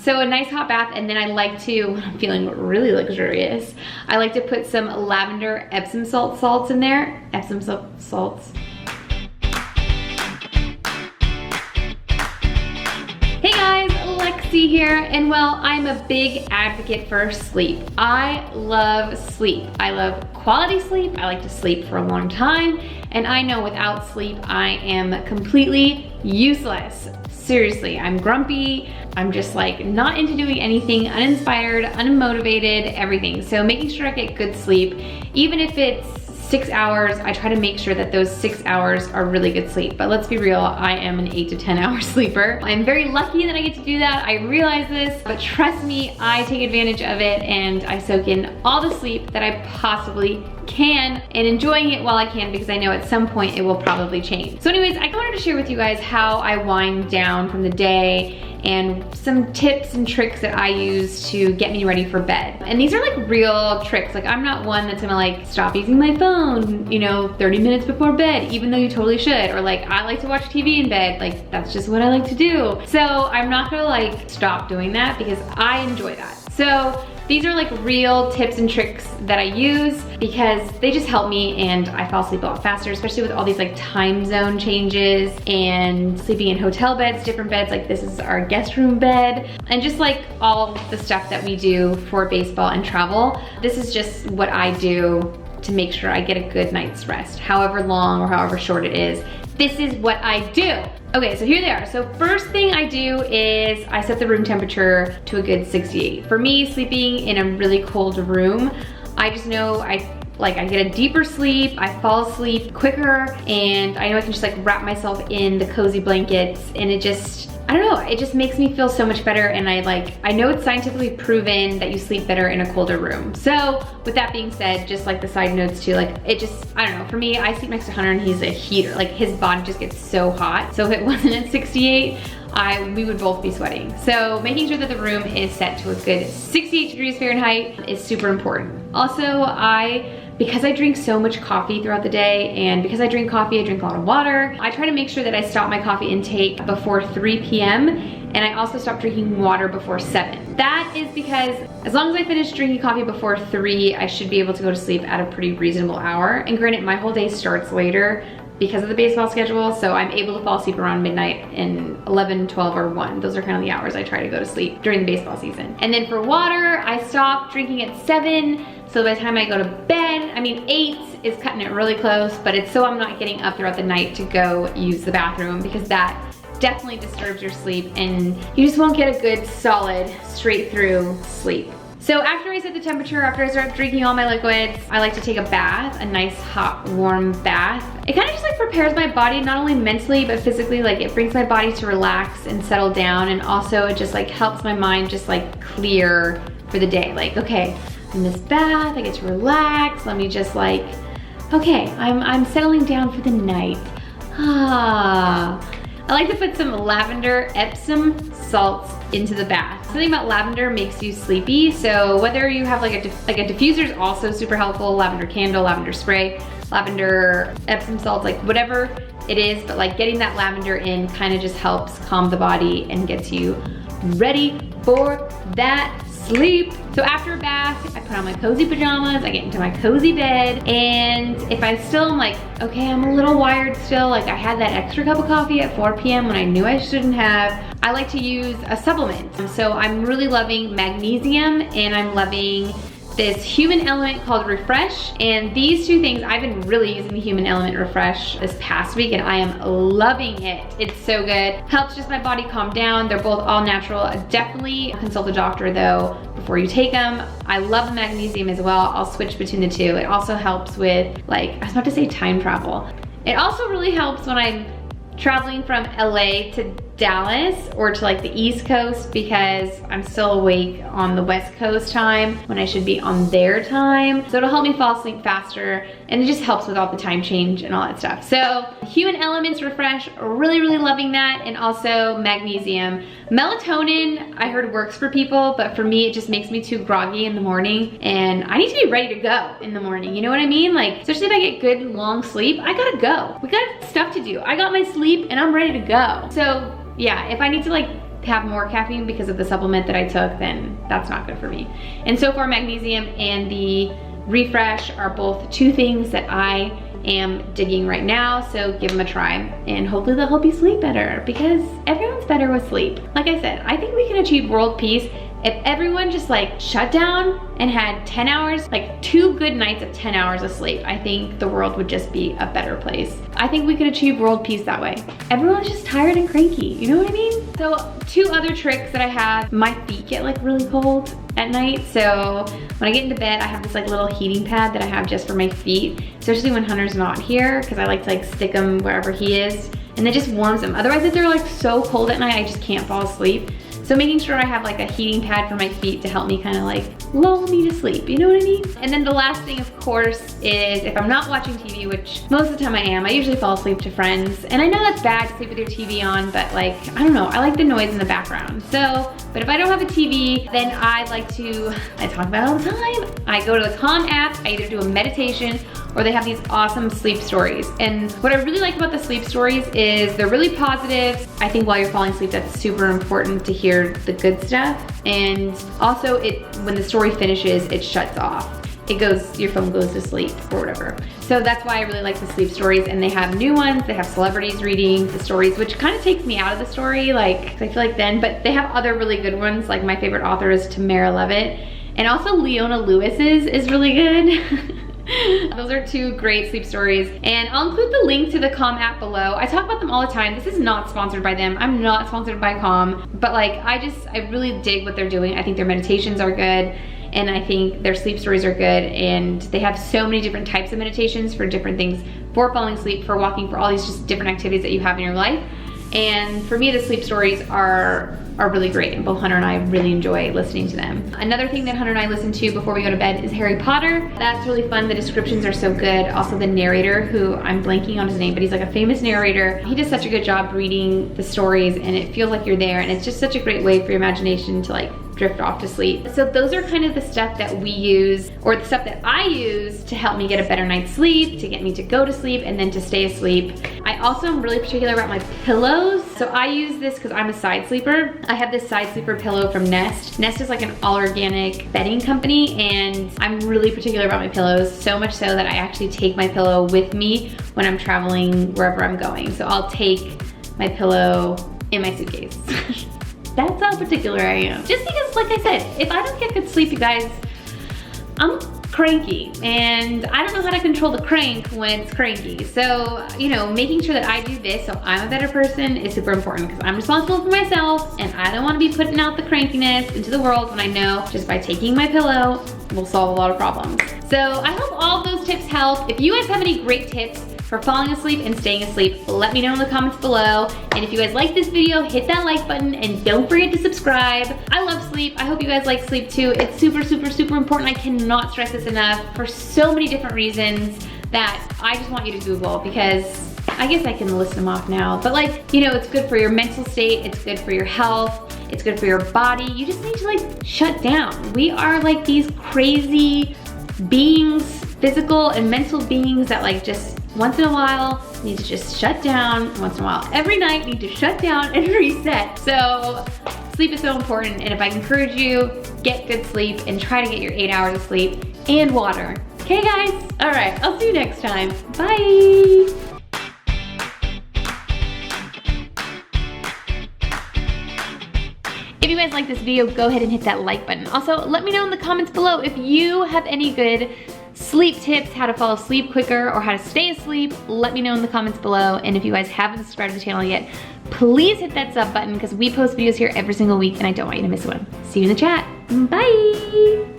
So a nice hot bath, and then I like to, when I'm feeling really luxurious, I like to put some lavender Epsom salts in there. Epsom salts. Hey guys, Lexi here, and well, I'm a big advocate for sleep. I love sleep. I love quality sleep. I like to sleep for a long time, and I know without sleep, I am completely useless. Seriously, I'm grumpy. I'm just like not into doing anything, uninspired, unmotivated, everything. So making sure I get good sleep, even if it's 6 hours, I try to make sure that those 6 hours are really good sleep. But let's be real, I am an 8 to 10 hour sleeper. I'm very lucky that I get to do that. I realize this, but trust me, I take advantage of it and I soak in all the sleep that I possibly can and enjoying it while I can, because I know at some point it will probably change. So anyways, I wanted to share with you guys how I wind down from the day and some tips and tricks that I use to get me ready for bed. And these are like real tricks. Like I'm not one that's gonna like stop using my phone, you know, 30 minutes before bed, even though you totally should. Or like I like to watch TV in bed, like that's just what I like to do. So I'm not gonna like stop doing that because I enjoy that. So these are like real tips and tricks that I use because they just help me and I fall asleep a lot faster, especially with all these like time zone changes and sleeping in hotel beds, different beds. Like this is our guest room bed, and just like all the stuff that we do for baseball and travel. This is just what I do to make sure I get a good night's rest, however long or however short it is. This is what I do. Okay, so here they are. So first thing I do is I set the room temperature to a good 68. For me, sleeping in a really cold room, I just know I get a deeper sleep, I fall asleep quicker, and I know I can just like wrap myself in the cozy blankets, and it just, I don't know, it just makes me feel so much better. And I know it's scientifically proven that you sleep better in a colder room. So with that being said, just like the side notes too, like it just, I don't know, for me, I sleep next to Hunter and he's a heater. Like his body just gets so hot. So if it wasn't at 68, we would both be sweating. So making sure that the room is set to a good 68 degrees Fahrenheit is super important. Also, because I drink so much coffee throughout the day, and because I drink coffee, I drink a lot of water, I try to make sure that I stop my coffee intake before 3 p.m. and I also stop drinking water before 7. That is because as long as I finish drinking coffee before 3, I should be able to go to sleep at a pretty reasonable hour. And granted, my whole day starts later because of the baseball schedule, so I'm able to fall asleep around midnight and 11, 12, or 1. Those are kind of the hours I try to go to sleep during the baseball season. And then for water, I stop drinking at 7, so by the time I go to bed, I mean 8 is cutting it really close, but it's so I'm not getting up throughout the night to go use the bathroom, because that definitely disturbs your sleep and you just won't get a good solid straight through sleep. So after I set the temperature, after I start drinking all my liquids, I like to take a bath, a nice hot warm bath. It kind of just like prepares my body, not only mentally but physically. Like it brings my body to relax and settle down, and also it just like helps my mind just like clear for the day. Like, okay, in this bath, I get to relax. Let me just like, okay, I'm settling down for the night. I like to put some lavender Epsom salts into the bath. Something about lavender makes you sleepy, so whether you have like a diffuser is also super helpful, lavender candle, lavender spray, lavender Epsom salts, like whatever it is, but like getting that lavender in kind of just helps calm the body and gets you ready for that sleep. So after a bath, I put on my cozy pajamas, I get into my cozy bed, and if I still am like, okay, I'm a little wired still, like I had that extra cup of coffee at 4 p.m. when I knew I shouldn't have, I like to use a supplement. So I'm really loving magnesium, and I'm loving this human element called Refresh. And these two things, I've been really using the human element Refresh this past week, and I am loving it. It's so good. Helps just my body calm down. They're both all natural. Definitely consult a doctor though before you take them. I love the magnesium as well. I'll switch between the two. It also helps with, like, I was about to say time travel. It also really helps when I'm traveling from LA to Dallas or to like the East Coast, because I'm still awake on the West Coast time when I should be on their time. So it'll help me fall asleep faster, and it just helps with all the time change and all that stuff. So Human Elements Refresh, really, really loving that. And also magnesium. Melatonin, I heard works for people, but for me, it just makes me too groggy in the morning, and I need to be ready to go in the morning. You know what I mean? Like, especially if I get good long sleep, I gotta go. We got stuff to do. I got my sleep and I'm ready to go. So yeah, if I need to like have more caffeine because of the supplement that I took, then that's not good for me. And so far, magnesium and the refresh are both two things that I am digging right now, so give them a try and hopefully they'll help you sleep better, because everyone's better with sleep. Like I said, I think we can achieve world peace if everyone just like shut down and had 10 hours, like 2 good nights of 10 hours of sleep. I think the world would just be a better place. I think we could achieve world peace that way. Everyone's just tired and cranky, you know what I mean? So 2 other tricks that I have, my feet get like really cold at night. So when I get into bed, I have this like little heating pad that I have just for my feet, especially when Hunter's not here, because I like to like stick him wherever he is, and it just warms them. Otherwise, if they're like so cold at night, I just can't fall asleep. So making sure I have like a heating pad for my feet to help me kind of like lull me to sleep, you know what I mean? And then the last thing, of course, is if I'm not watching TV, which most of the time I am, I usually fall asleep to Friends. And I know that's bad to sleep with your TV on, but like, I don't know, I like the noise in the background. So, but if I don't have a TV, then I talk about it all the time. I go to the Calm app, I either do a meditation, or they have these awesome sleep stories. And what I really like about the sleep stories is they're really positive. I think while you're falling asleep, that's super important to hear the good stuff. And also when the story finishes, it shuts off. Your phone goes to sleep or whatever. So that's why I really like the sleep stories, and they have new ones. They have celebrities reading the stories, which kind of takes me out of the story, like, I feel like then, but they have other really good ones. Like my favorite author is Tamara Levitt. And also Leona Lewis's is really good. Those are 2 great sleep stories, and I'll include the link to the Calm app below. I talk about them all the time. This is not sponsored by them. I'm not sponsored by Calm, but like I really dig what they're doing. I think their meditations are good, and I think their sleep stories are good, and they have so many different types of meditations for different things, for falling asleep, for walking, for all these just different activities that you have in your life. And for me, the sleep stories are really great, and both Hunter and I really enjoy listening to them. Another thing that Hunter and I listen to before we go to bed is Harry Potter. That's really fun. The descriptions are so good. Also the narrator, who I'm blanking on his name, but he's like a famous narrator. He does such a good job reading the stories, and it feels like you're there, and it's just such a great way for your imagination to like drift off to sleep. So those are kind of the stuff that we use, or the stuff that I use to help me get a better night's sleep, to get me to go to sleep, and then to stay asleep. I also am really particular about my pillows. So I use this because I'm a side sleeper. I have this side sleeper pillow from Nest. Nest is like an all organic bedding company, and I'm really particular about my pillows, so much so that I actually take my pillow with me when I'm traveling wherever I'm going. So I'll take my pillow in my suitcase. That's how particular I am. Just because, like I said, if I don't get good sleep, you guys, I'm cranky, and I don't know how to control the crank when it's cranky. So, you know, making sure that I do this so I'm a better person is super important, because I'm responsible for myself, and I don't want to be putting out the crankiness into the world when I know just by taking my pillow will solve a lot of problems. So I hope all of those tips help. If you guys have any great tips for falling asleep and staying asleep, let me know in the comments below. And if you guys like this video, hit that like button, and don't forget to subscribe. I love sleep. I hope you guys like sleep too. It's super, super, super important. I cannot stress this enough for so many different reasons that I just want you to Google, because I guess I can list them off now. But like, you know, it's good for your mental state. It's good for your health. It's good for your body. You just need to like shut down. We are like these crazy beings, physical and mental beings, that like just once in a while need to just shut down. Once in a while, every night, need to shut down and reset. So sleep is so important, and if I can encourage you, get good sleep and try to get your 8 hours of sleep, and water. Okay guys? All right, I'll see you next time. Bye. If you guys like this video, go ahead and hit that like button. Also, let me know in the comments below if you have any good sleep tips, how to fall asleep quicker, or how to stay asleep. Let me know in the comments below. And if you guys haven't subscribed to the channel yet, please hit that sub button, because we post videos here every single week and I don't want you to miss one. See you in the chat. Bye.